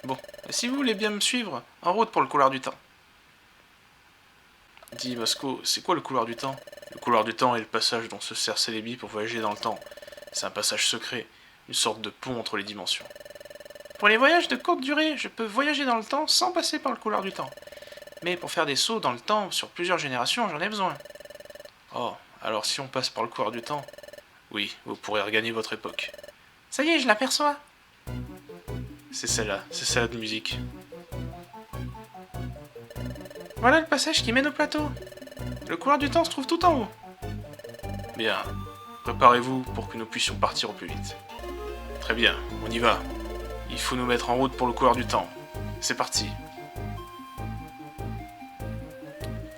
Bon, si vous voulez bien me suivre, en route pour le couloir du temps. Dis, Masco, c'est quoi le couloir du temps? Le couloir du temps est le passage dont se sert Celebi pour voyager dans le temps. C'est un passage secret, une sorte de pont entre les dimensions. Pour les voyages de courte durée, je peux voyager dans le temps sans passer par le couloir du temps. Mais pour faire des sauts dans le temps sur plusieurs générations, j'en ai besoin. Oh, alors si on passe par le couloir du temps, oui, vous pourrez regagner votre époque. Ça y est, je l'aperçois. C'est celle-là de musique. Voilà le passage qui mène au plateau. Le couloir du temps se trouve tout en haut. Bien, préparez-vous pour que nous puissions partir au plus vite. Très bien, on y va. Il faut nous mettre en route pour le couloir du temps. C'est parti.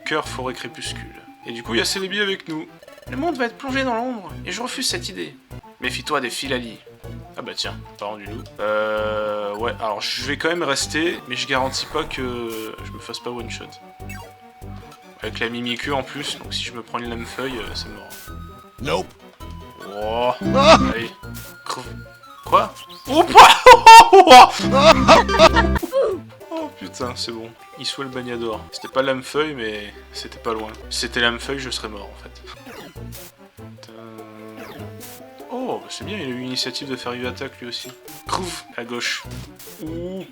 Cœur, forêt, crépuscule. Et du coup, il y a Celebi avec nous. Le monde va être plongé dans l'ombre, et je refuse cette idée. Méfie-toi des Philali. Ah bah tiens, parent du loup. Ouais, alors je vais quand même rester, mais je garantis pas que je me fasse pas one shot. Avec la Mimikyu en plus, donc si je me prends une lame feuille, c'est mort. Nope. Oh, allez, creve. Quoi? Oh putain, c'est bon. Il soit le bagnador. C'était pas lame feuille, mais c'était pas loin. Si c'était lame feuille, je serais mort en fait. Oh, bah c'est bien, il a eu l'initiative de faire une attaque lui aussi. Crouf, à gauche. Ouh.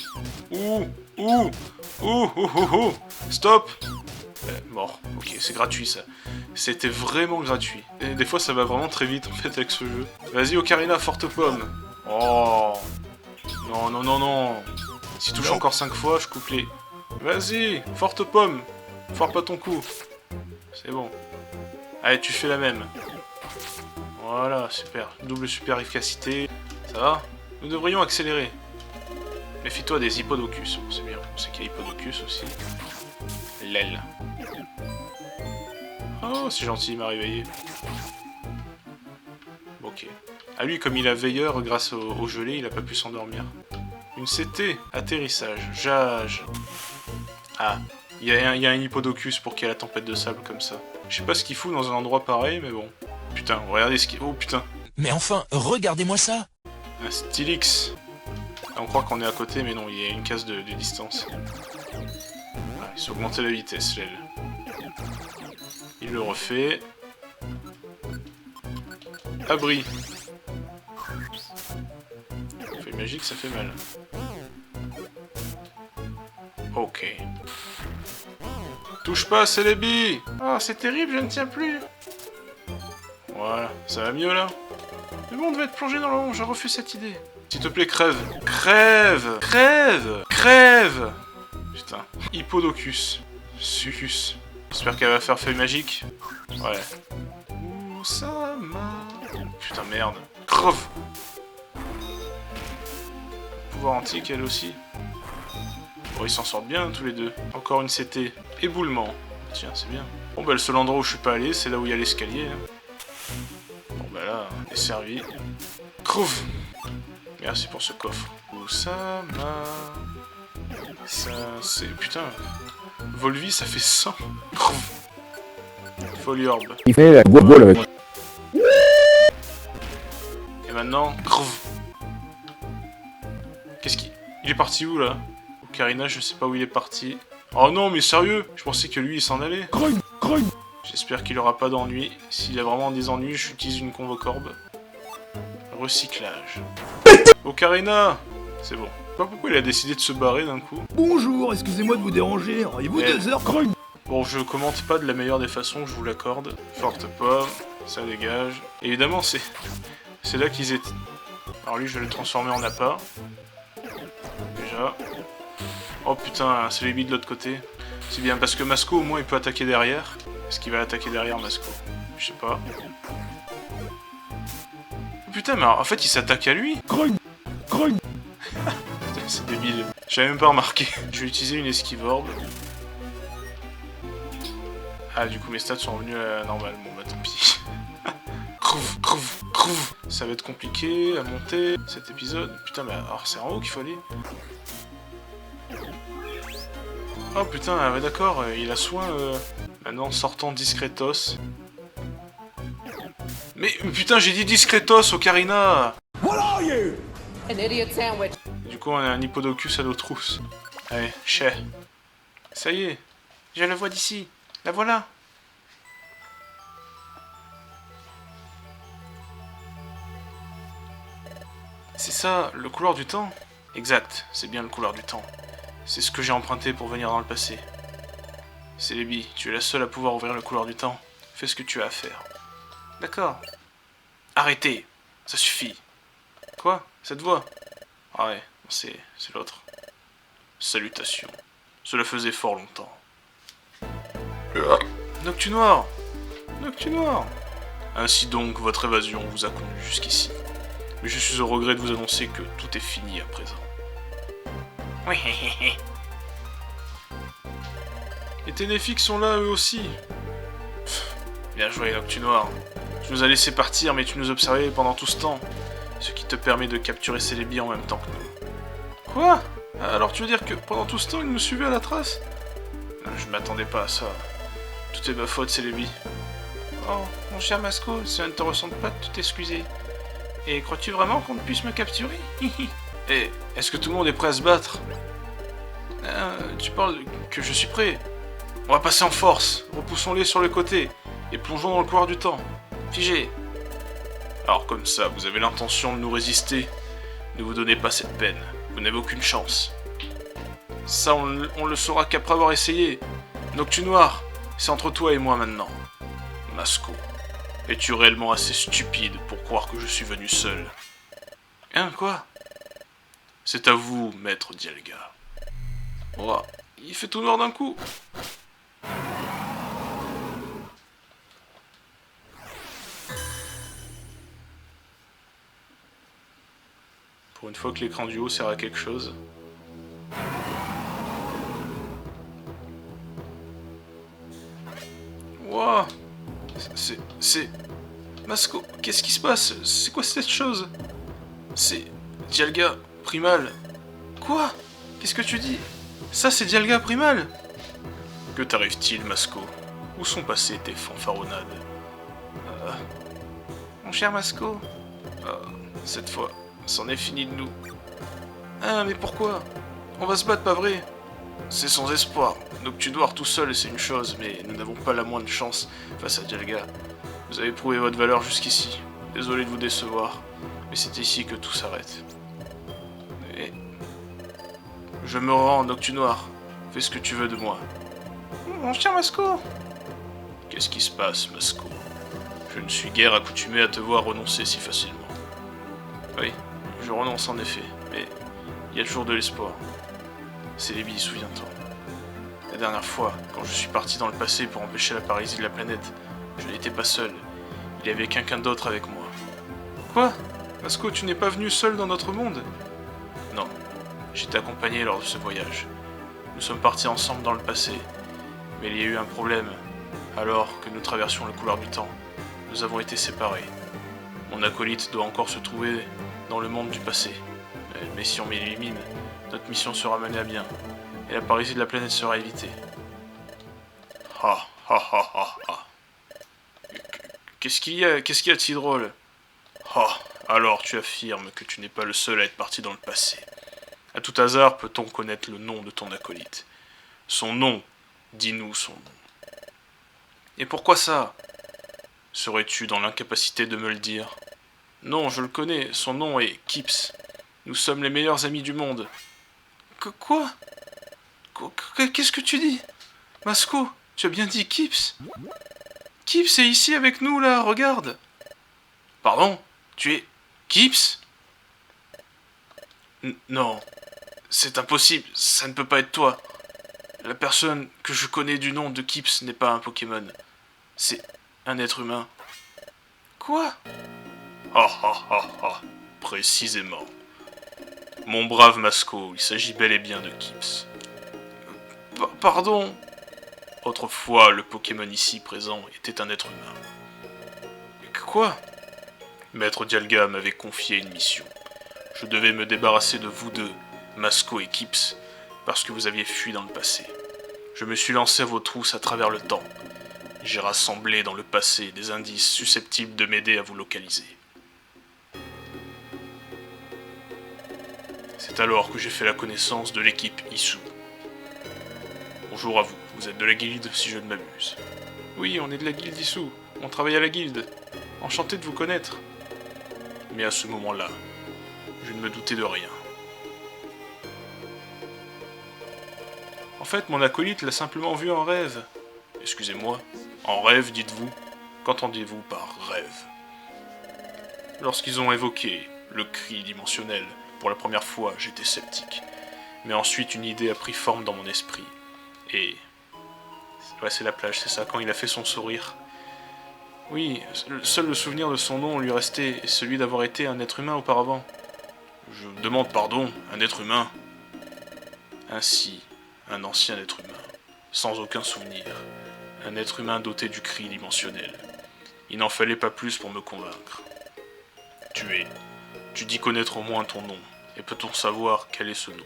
Stop. Mort. Ok, c'est gratuit ça. C'était vraiment gratuit. Et des fois, ça va vraiment très vite en fait avec ce jeu. Vas-y, Ocarina, forte pomme. Oh. Non. Si touche encore 5 fois, je coupe les... Vas-y, forte pomme. Foire pas ton coup. C'est bon. Allez, tu fais la même. Voilà, super. Double super efficacité. Ça va? Nous devrions accélérer. Méfie-toi des hippodocus. Bon, c'est bien. On sait qu'il y a hippodocus aussi. L'aile. Oh, c'est gentil, il m'a réveillé. Ok. Ah lui, comme il a veilleur grâce au gelé, il a pas pu s'endormir. Une CT. Atterrissage. Jage. Ah. Il y a un hippodocus pour qu'il y ait la tempête de sable comme ça. Je sais pas ce qu'il fout dans un endroit pareil, mais bon. Putain, regardez ce qu'il... Oh putain. Mais enfin, regardez-moi ça. Un Stylix. Ah, on croit qu'on est à côté, mais non, il y a une case de distance. Ah, il s'est augmenté la vitesse, l'aile. Il le refait. Abri. Fait magique, ça fait mal. Ok. Touche pas, Celebi! Oh, c'est terrible, je ne tiens plus! Voilà, ça va mieux là? Le monde va être plongé dans l'ombre, je refuse cette idée. S'il te plaît, crève! Crève! Putain. Hippodocus. Sucus. J'espère qu'elle va faire feuille magique. Ouais. Oussama. Putain, merde. Creve! Pouvoir antique, elle aussi. Bon, ils s'en sortent bien tous les deux. Encore une CT. Éboulement. Tiens, c'est bien. Bon, bah, le seul endroit où je suis pas allé, c'est là où il y a l'escalier. Bon, bah là, on est servi. Creve! Merci pour ce coffre. Oussama. Ça, c'est... Putain. Volvi, ça fait 100. Creve. Foliorbe. Il fait la goule avec. Et maintenant, creve. Qu'est-ce qu'il... Il est parti où, là? Ocarina, je sais pas où il est parti. Oh non, mais sérieux? Je pensais que lui, il s'en allait. J'espère qu'il aura pas d'ennui. S'il a vraiment des ennuis, j'utilise une convocorbe. Recyclage. Ocarina! C'est bon. Je sais pas pourquoi il a décidé de se barrer d'un coup. Bonjour, excusez-moi de vous déranger, auriez-vous 2 heures? Bon, je commente pas de la meilleure des façons, je vous l'accorde. Forte pomme, ça dégage. Évidemment, c'est là qu'ils étaient. Alors lui, je vais le transformer en appât. Déjà. Oh putain, c'est les billes de l'autre côté. C'est bien, parce que Masco, au moins, il peut attaquer derrière. Est-ce qu'il va attaquer derrière, Masco? Je sais pas. Oh, putain, mais en fait, il s'attaque à lui. C'est débile. J'avais même pas remarqué. Je vais utiliser une esquive orbe. Ah, du coup, mes stats sont revenus à la normale. Bon, bah tant pis. Creve. Ça va être compliqué à monter cet épisode. Putain, mais alors c'est en haut qu'il faut aller. Oh putain, ouais, d'accord, il a soin. Maintenant, sortant discretos. Mais putain, j'ai dit discretos, Ocarina. What are you? An idiot sandwich. Du coup, on a un hippodocus à nos trousses. Allez, chais. Ça y est, je la vois d'ici. La voilà. C'est ça, le couloir du temps? Exact, c'est bien le couloir du temps. C'est ce que j'ai emprunté pour venir dans le passé. Celebi, tu es la seule à pouvoir ouvrir le couloir du temps. Fais ce que tu as à faire. D'accord. Arrêtez, ça suffit. Quoi? Cette voix? Ah ouais, c'est l'autre. Salutations. Cela faisait fort longtemps. Noctunoir! Noctunoir! Ainsi donc, votre évasion vous a conduit jusqu'ici. Mais je suis au regret de vous annoncer que tout est fini à présent. Oui. Les Ténéfiques sont là eux aussi. Pff, bien joué, Noctunoir. Tu nous as laissé partir, mais tu nous observais pendant tout ce temps. Ce qui te permet de capturer Celebi en même temps que nous. Quoi? Alors tu veux dire que pendant tout ce temps, il nous suivait à la trace? Je m'attendais pas à ça. Tout est ma faute, Celebi. Oh, mon cher Masco, ça ne te ressemble pas de t'excuser. Et crois-tu vraiment qu'on ne puisse me capturer? Et est-ce que tout le monde est prêt à se battre? Tu parles que je suis prêt. On va passer en force. Repoussons-les sur le côté. Et plongeons dans le couloir du temps. Figé. Alors comme ça, vous avez l'intention de nous résister. Ne vous donnez pas cette peine. Vous n'avez aucune chance. Ça, on le saura qu'après avoir essayé. Noctunoir, c'est entre toi et moi maintenant. Masco, es-tu réellement assez stupide pour croire que je suis venu seul? Hein, quoi? C'est à vous, maître Dialga. Oh, il fait tout noir d'un coup. Pour une fois que l'écran du haut sert à quelque chose. Wow. C'est... Masco, qu'est-ce qui se passe? C'est quoi cette chose? C'est... Dialga Primal. Quoi? Qu'est-ce que tu dis? Ça, c'est Dialga Primal? Que t'arrive-t-il, Masco? Où sont passées tes fanfaronnades? Mon cher Masco. Cette fois, c'en est fini de nous. Ah, mais pourquoi? On va se battre, pas vrai? C'est sans espoir. Noctunoir tout seul, c'est une chose, mais nous n'avons pas la moindre chance face à Dialga. Vous avez prouvé votre valeur jusqu'ici. Désolé de vous décevoir, mais c'est ici que tout s'arrête. Et... Je me rends, Noctunoir. Fais ce que tu veux de moi. Mon cher Masco. Qu'est-ce qui se passe, Masco? Je ne suis guère accoutumé à te voir renoncer si facilement. Oui, je renonce en effet, mais il y a toujours de l'espoir. Celebi, souviens-toi. La dernière fois, quand je suis parti dans le passé pour empêcher la paralysie de la planète, je n'étais pas seul. Il y avait quelqu'un d'autre avec moi. Quoi? Masco, tu n'es pas venu seul dans notre monde? Non, j'étais accompagné lors de ce voyage. Nous sommes partis ensemble dans le passé, mais il y a eu un problème. Alors que nous traversions le couloir du temps, nous avons été séparés. Mon acolyte doit encore se trouver dans le monde du passé. Mais si on m'élimine, notre mission sera menée à bien, et la paralysie de la planète sera évitée. Ha ha ha ha ha. Qu'est-ce qu'il y a de si drôle? Ha, alors tu affirmes que tu n'es pas le seul à être parti dans le passé. À tout hasard, peut-on connaître le nom de ton acolyte? Son nom, dis-nous son nom. Et pourquoi ça? Serais-tu dans l'incapacité de me le dire? Non, je le connais, son nom est Kips. Nous sommes les meilleurs amis du monde. Quoi? Qu'est-ce que tu dis? Masco, tu as bien dit Kips? Kips est ici avec nous, là, regarde. Pardon? Tu es... Kips? Non, c'est impossible, ça ne peut pas être toi. La personne que je connais du nom de Kips n'est pas un Pokémon. C'est un être humain. Quoi? Ah ah ah ah, précisément. Mon brave Masco, il s'agit bel et bien de Kips. Pardon? Autrefois, le Pokémon ici présent était un être humain. Quoi? Maître Dialga m'avait confié une mission. Je devais me débarrasser de vous deux, Masco et Kips, parce que vous aviez fui dans le passé. Je me suis lancé à vos trousses à travers le temps. J'ai rassemblé dans le passé des indices susceptibles de m'aider à vous localiser. C'est alors que j'ai fait la connaissance de l'équipe Issou. Bonjour à vous, vous êtes de la guilde si je ne m'abuse. Oui, on est de la guilde Issou, on travaille à la guilde. Enchanté de vous connaître. Mais à ce moment-là, je ne me doutais de rien. En fait, mon acolyte l'a simplement vu en rêve. Excusez-moi, en rêve, dites-vous? Qu'entendez-vous par rêve? Lorsqu'ils ont évoqué le cri dimensionnel, pour la première fois, j'étais sceptique. Mais ensuite, une idée a pris forme dans mon esprit. Et... ouais, c'est la plage, c'est ça, quand il a fait son sourire. Oui, seul le souvenir de son nom lui restait, et celui d'avoir été un être humain auparavant. Je demande pardon, un être humain. Ainsi, un ancien être humain, sans aucun souvenir. Un être humain doté du cri dimensionnel. Il n'en fallait pas plus pour me convaincre. Tu dis connaître au moins ton nom, et peut-on savoir quel est ce nom?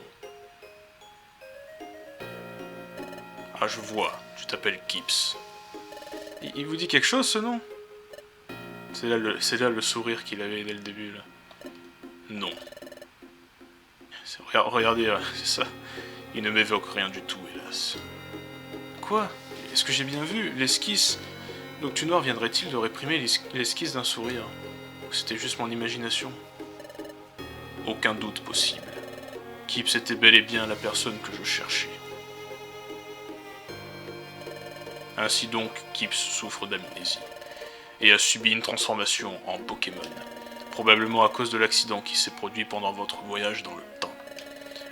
Ah, je vois, tu t'appelles Kips. Il vous dit quelque chose, ce nom? C'est là le sourire qu'il avait dès le début, là. Non. Regardez, là, c'est ça. Il ne m'évoque rien du tout, hélas. Quoi? Est-ce que j'ai bien vu? L'esquisse? Noctunoir viendrait-il de réprimer l'esquisse d'un sourire? Ou c'était juste mon imagination? Aucun doute possible. Kips était bel et bien la personne que je cherchais. Ainsi donc, Kips souffre d'amnésie, et a subi une transformation en Pokémon, probablement à cause de l'accident qui s'est produit pendant votre voyage dans le temps.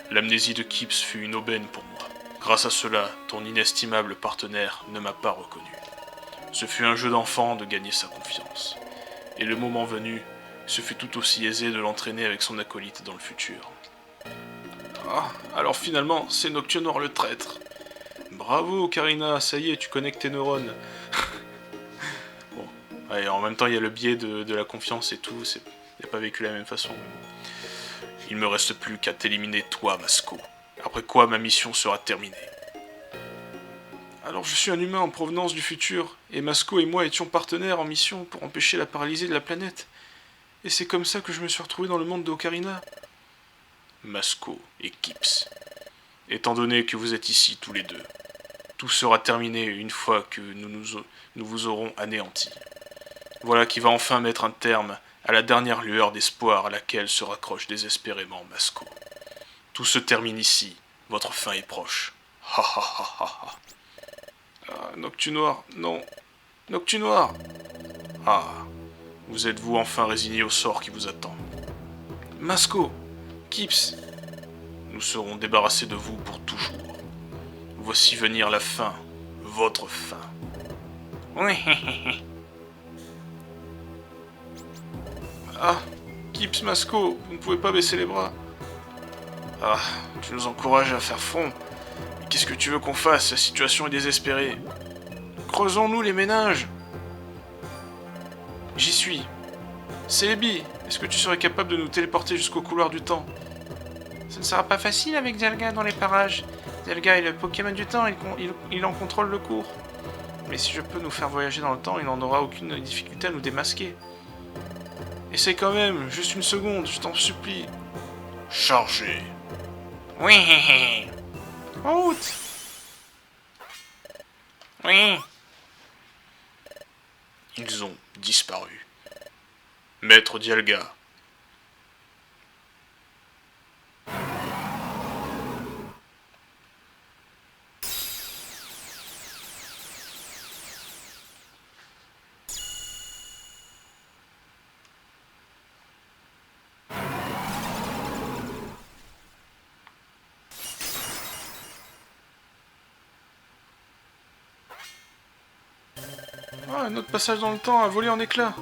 L'amnésie de Kips fut une aubaine pour moi. Grâce à cela, ton inestimable partenaire ne m'a pas reconnu. Ce fut un jeu d'enfant de gagner sa confiance. Et le moment venu, ce fut tout aussi aisé de l'entraîner avec son acolyte dans le futur. Ah, alors finalement, c'est Noctunoir le traître. Bravo, Karina, ça y est, tu connectes tes neurones. Bon, ouais, en même temps, il y a le biais de la confiance et tout, il n'a pas vécu de la même façon. Il me reste plus qu'à t'éliminer toi, Masco. Après quoi, ma mission sera terminée. Alors, je suis un humain en provenance du futur, et Masco et moi étions partenaires en mission pour empêcher la paralysie de la planète. Et c'est comme ça que je me suis retrouvé dans le monde de Ocarina. Masco et Kips. Étant donné que vous êtes ici tous les deux, tout sera terminé une fois que nous vous aurons anéantis. Voilà qui va enfin mettre un terme à la dernière lueur d'espoir à laquelle se raccroche désespérément Masco. Tout se termine ici, votre fin est proche. Ha ha ha ha ha. Ah, Noctunoir, non. Noctunoir. Ah, vous êtes-vous enfin résigné au sort qui vous attend? Masco, Kips, nous serons débarrassés de vous pour toujours. Voici venir la fin, votre fin. Ah, Kips, Masco, vous ne pouvez pas baisser les bras. Ah, tu nous encourages à faire front. Mais qu'est-ce que tu veux qu'on fasse? La situation est désespérée. Creusons-nous les méninges. J'y suis. Celebi, est-ce que tu serais capable de nous téléporter jusqu'au couloir du temps? Ce ne sera pas facile avec Dialga dans les parages. Dialga est le Pokémon du temps, il en contrôle le cours. Mais si je peux nous faire voyager dans le temps, il n'en aura aucune difficulté à nous démasquer. Essaye quand même, juste une seconde, je t'en supplie. Chargez. Oui. En route. Oui. Ils ont disparu. Maître Dialga. Ah, notre passage dans le temps a volé en éclats.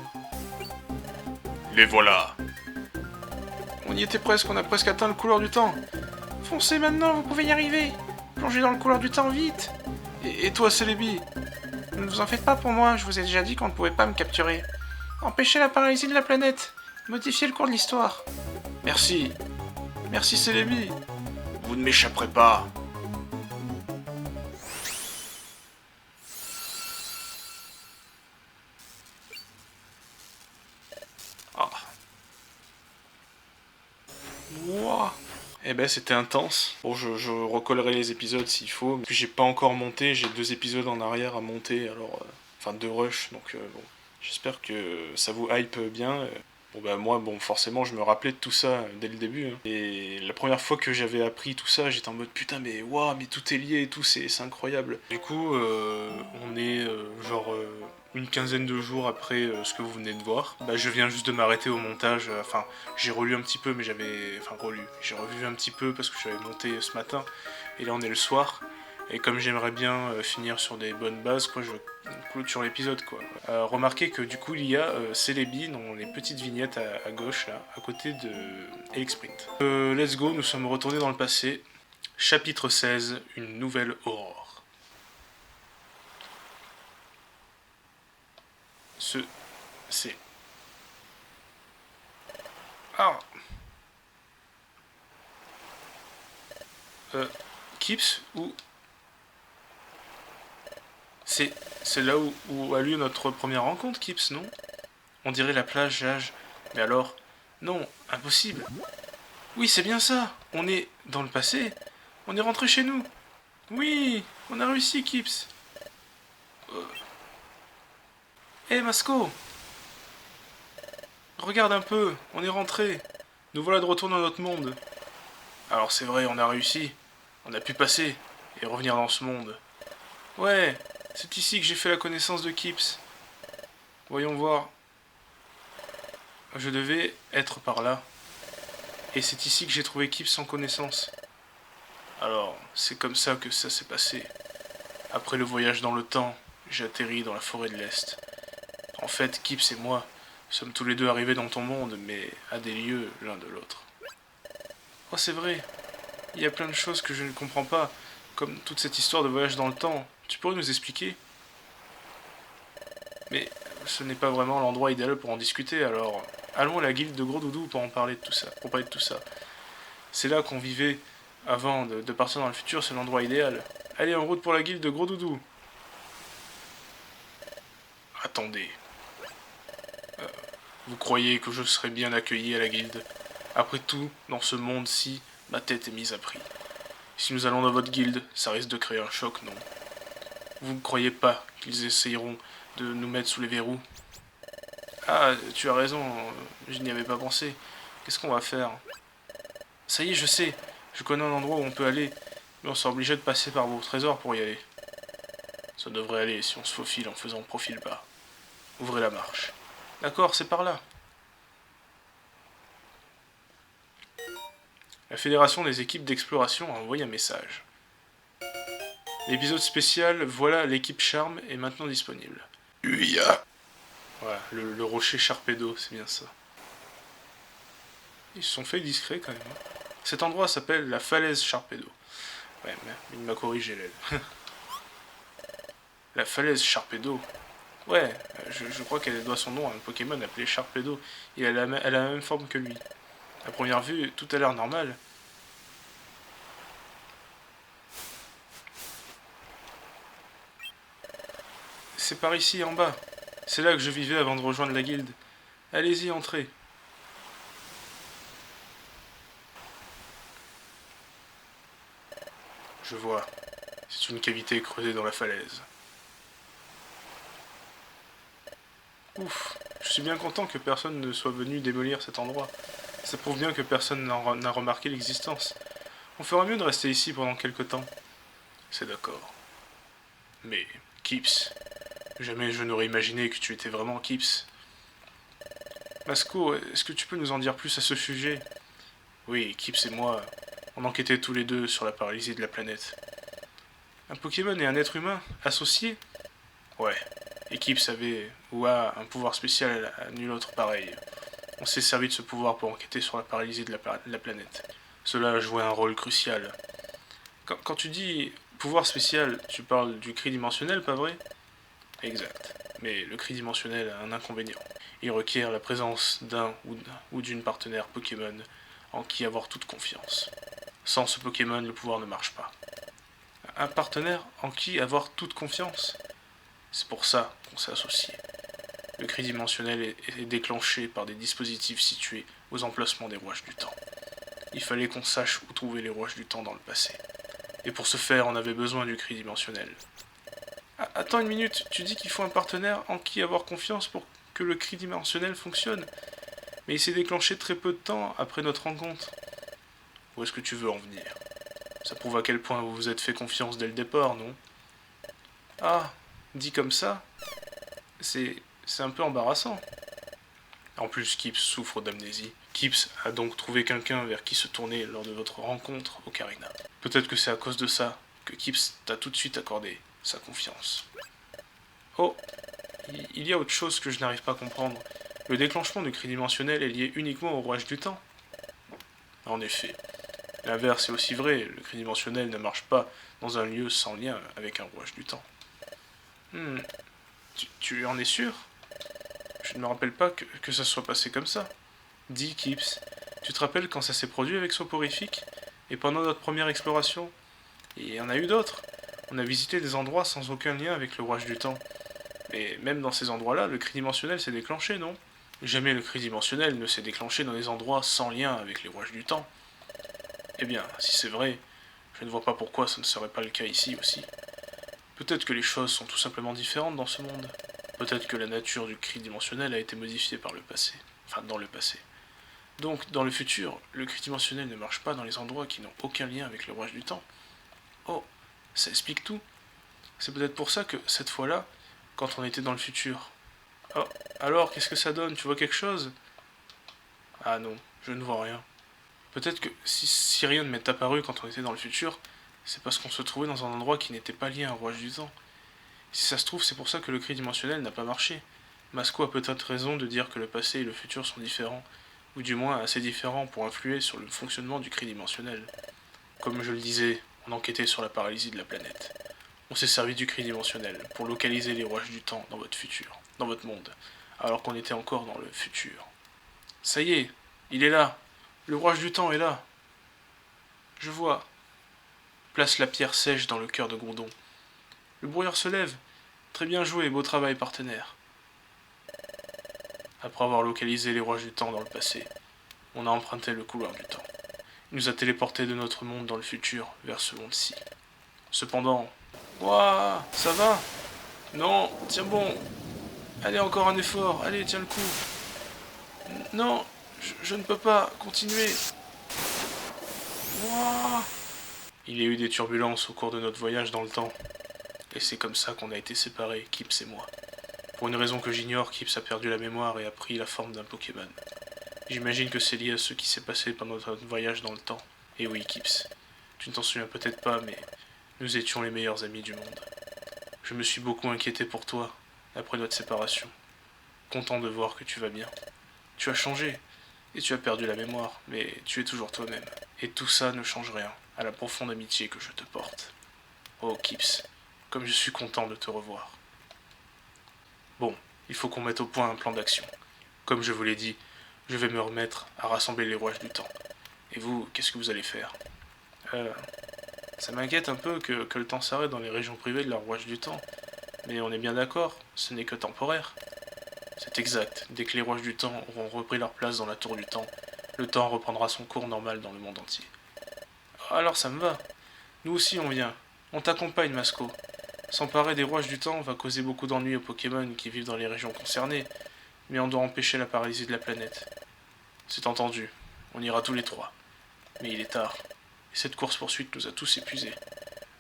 Les voilà. On y était presque, on a presque atteint le couloir du temps. Foncez maintenant, vous pouvez y arriver. Plongez dans le couloir du temps, vite. Et toi, Celebi? Ne vous en faites pas pour moi, je vous ai déjà dit qu'on ne pouvait pas me capturer. Empêchez la paralysie de la planète. Modifiez le cours de l'histoire. Merci. Merci, Celebi. Vous ne m'échapperez pas. Ah. Wouah. ben c'était intense. Bon, je recollerai les épisodes s'il faut. Puis j'ai pas encore monté, j'ai 2 épisodes en arrière à monter, alors... Enfin 2 rushs, donc bon. J'espère que ça vous hype bien. Bon bah moi, bon forcément je me rappelais de tout ça dès le début. Hein. Et la première fois que j'avais appris tout ça, j'étais en mode putain mais waouh, mais tout est lié et tout, c'est incroyable. Du coup, on est une quinzaine de jours après ce que vous venez de voir. Bah je viens juste de m'arrêter au montage, enfin j'ai relu un petit peu mais j'ai revu un petit peu parce que j'avais monté ce matin. Et là on est le soir. Et comme j'aimerais bien finir sur des bonnes bases, quoi, je clôture l'épisode, quoi. Remarquez que du coup, il y a Celebi dans les petites vignettes à gauche, là, à côté de Elixprint. Let's go, nous sommes retournés dans le passé. Chapitre 16, une nouvelle aurore. C'est... Ah Kips ou... C'est là où a lieu notre première rencontre, Kips, non? On dirait la plage, Jage. Mais alors... Non, impossible. Oui, c'est bien ça. On est dans le passé. On est rentré chez nous. Oui, on a réussi, Kips. Hé, Masco. Regarde un peu, on est rentré. Nous voilà de retour dans notre monde. Alors c'est vrai, on a réussi. On a pu passer et revenir dans ce monde. Ouais, c'est ici que j'ai fait la connaissance de Kips. Voyons voir. Je devais être par là. Et c'est ici que j'ai trouvé Kips sans connaissance. Alors, c'est comme ça que ça s'est passé. Après le voyage dans le temps, j'ai atterri dans la forêt de l'Est. En fait, Kips et moi sommes tous les deux arrivés dans ton monde, mais à des lieux l'un de l'autre. Oh, c'est vrai. Il y a plein de choses que je ne comprends pas, comme toute cette histoire de voyage dans le temps. Tu pourrais nous expliquer? Mais ce n'est pas vraiment l'endroit idéal pour en discuter, alors allons à la guilde de Gros Doudou pour en parler de tout ça, pour parler de tout ça. C'est là qu'on vivait avant de partir dans le futur, c'est l'endroit idéal. Allez, en route pour la guilde de Gros Doudou. Attendez. Vous croyez que je serai bien accueilli à la guilde? Après tout, dans ce monde-ci, ma tête est mise à prix. Si nous allons dans votre guilde, ça risque de créer un choc, non? Vous ne croyez pas qu'ils essayeront de nous mettre sous les verrous? Ah, tu as raison, je n'y avais pas pensé. Qu'est-ce qu'on va faire? Ça y est, je sais. Je connais un endroit où on peut aller, mais on sera obligé de passer par vos trésors pour y aller. Ça devrait aller si on se faufile en faisant profil bas. Ouvrez la marche. D'accord, c'est par là. La Fédération des équipes d'exploration a envoyé un message. L'épisode spécial Voilà l'équipe Charme est maintenant disponible. UIA. Voilà, le rocher Sharpedo, c'est bien ça. Ils se sont fait discrets quand même. Hein. Cet endroit s'appelle la falaise Sharpedo. Ouais, mais il m'a corrigé l'aile. La falaise Sharpedo. Ouais, je crois qu'elle doit son nom à un Pokémon appelé Sharpedo. Elle a la même forme que lui. À première vue, tout a l'air normal. C'est par ici, en bas. C'est là que je vivais avant de rejoindre la guilde. Allez-y, entrez. Je vois. C'est une cavité creusée dans la falaise. Ouf, je suis bien content que personne ne soit venu démolir cet endroit. Ça prouve bien que personne n'a remarqué l'existence. On fera mieux de rester ici pendant quelque temps. C'est d'accord. Mais, Kips, jamais je n'aurais imaginé que tu étais vraiment Kips. Masco, est-ce que tu peux nous en dire plus à ce sujet? Oui, Kips et moi, on enquêtait tous les deux sur la paralysie de la planète. Un Pokémon et un être humain associés? Ouais. Et Kips avait ou a un pouvoir spécial à nul autre pareil. On s'est servi de ce pouvoir pour enquêter sur la paralysie de la planète. Cela a joué un rôle crucial. Quand tu dis pouvoir spécial, tu parles du cri dimensionnel, pas vrai? Exact. Mais le cri dimensionnel a un inconvénient. Il requiert la présence d'un ou d'une partenaire Pokémon en qui avoir toute confiance. Sans ce Pokémon, le pouvoir ne marche pas. Un partenaire en qui avoir toute confiance? C'est pour ça qu'on s'est associés. Le cri dimensionnel est déclenché par des dispositifs situés aux emplacements des rouages du temps. il fallait qu'on sache où trouver les rouages du temps dans le passé. Et pour ce faire, on avait besoin du cri dimensionnel. Ah, attends une minute, tu dis qu'il faut un partenaire en qui avoir confiance pour que le cri dimensionnel fonctionne. Mais il s'est déclenché très peu de temps après notre rencontre. Où est-ce que tu veux en venir? Ça prouve à quel point vous vous êtes fait confiance dès le départ, non? Ah, dit comme ça, c'est un peu embarrassant. En plus, Kips souffre d'amnésie. Kips a donc trouvé quelqu'un vers qui se tourner lors de votre rencontre, Ocarina. Peut-être que c'est à cause de ça que Kips t'a tout de suite accordé sa confiance. Oh, il y a autre chose que je n'arrive pas à comprendre. Le déclenchement du cri dimensionnel est lié uniquement au rouage du temps. En effet, l'inverse est aussi vrai, le cri dimensionnel ne marche pas dans un lieu sans lien avec un rouage du temps. Tu en es sûr? Je ne me rappelle pas que ça soit passé comme ça. Dis, Kips, tu te rappelles quand ça s'est produit avec Soporifique? Et pendant notre première exploration? Et il y en a eu d'autres. On a visité des endroits sans aucun lien avec le rouage du temps. Mais même dans ces endroits-là, le cri dimensionnel s'est déclenché, non? Jamais le cri dimensionnel ne s'est déclenché dans des endroits sans lien avec les rouages du temps. Eh bien, si c'est vrai, je ne vois pas pourquoi ce ne serait pas le cas ici aussi. Peut-être que les choses sont tout simplement différentes dans ce monde. Peut-être que la nature du cri dimensionnel a été modifiée par le passé. Enfin, dans le passé. Donc, dans le futur, le cri dimensionnel ne marche pas dans les endroits qui n'ont aucun lien avec le rouage du temps. Oh, ça explique tout. C'est peut-être pour ça que, cette fois-là, quand on était dans le futur... Oh, alors, qu'est-ce que ça donne? Tu vois quelque chose? Ah non, je ne vois rien. Peut-être que si rien ne m'est apparu quand on était dans le futur, c'est parce qu'on se trouvait dans un endroit qui n'était pas lié à un rouage du temps. Si ça se trouve, c'est pour ça que le cri dimensionnel n'a pas marché. Masco a peut-être raison de dire que le passé et le futur sont différents, ou du moins assez différents pour influer sur le fonctionnement du cri dimensionnel. Comme je le disais, on enquêtait sur la paralysie de la planète. On s'est servi du cri dimensionnel pour localiser les rouages du temps dans votre futur, dans votre monde, alors qu'on était encore dans le futur. Ça y est, il est là. Le rouage du temps est là. Je vois. Place la pierre sèche dans le cœur de Gondon. Le brouillard se lève. Très bien joué, beau travail, partenaire. Après avoir localisé les rouages du temps dans le passé, on a emprunté le couloir du temps. Il nous a téléportés de notre monde dans le futur vers ce monde-ci. Cependant... Ouah, ça va? Non, tiens bon. Allez, encore un effort. Allez, tiens le coup. Non, je ne peux pas continuer. Ouah. Il y a eu des turbulences au cours de notre voyage dans le temps. Et c'est comme ça qu'on a été séparés, Kips et moi. Pour une raison que j'ignore, Kips a perdu la mémoire et a pris la forme d'un Pokémon. J'imagine que c'est lié à ce qui s'est passé pendant notre voyage dans le temps. Et oui, Kips, tu ne t'en souviens peut-être pas, mais nous étions les meilleurs amis du monde. Je me suis beaucoup inquiété pour toi, après notre séparation. Content de voir que tu vas bien. Tu as changé, et tu as perdu la mémoire, mais tu es toujours toi-même. Et tout ça ne change rien à la profonde amitié que je te porte. Oh, Kips, comme je suis content de te revoir. Bon, il faut qu'on mette au point un plan d'action. Comme je vous l'ai dit, je vais me remettre à rassembler les rouages du temps. Et vous, qu'est-ce que vous allez faire? Ça m'inquiète un peu que le temps s'arrête dans les régions privées de la rouage du temps. Mais on est bien d'accord, ce n'est que temporaire. C'est exact, dès que les rouages du temps auront repris leur place dans la tour du temps, le temps reprendra son cours normal dans le monde entier. Alors ça me va. Nous aussi on vient. On t'accompagne, Masco. S'emparer des rouages du temps va causer beaucoup d'ennuis aux Pokémon qui vivent dans les régions concernées, mais on doit empêcher la paralysie de la planète. C'est entendu, on ira tous les trois. Mais il est tard, et cette course-poursuite nous a tous épuisés.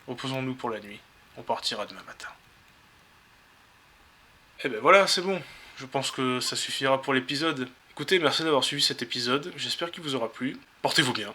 Reposons-nous pour la nuit, on partira demain matin. Eh ben voilà, c'est bon. Je pense que ça suffira pour l'épisode. Écoutez, merci d'avoir suivi cet épisode, j'espère qu'il vous aura plu. Portez-vous bien.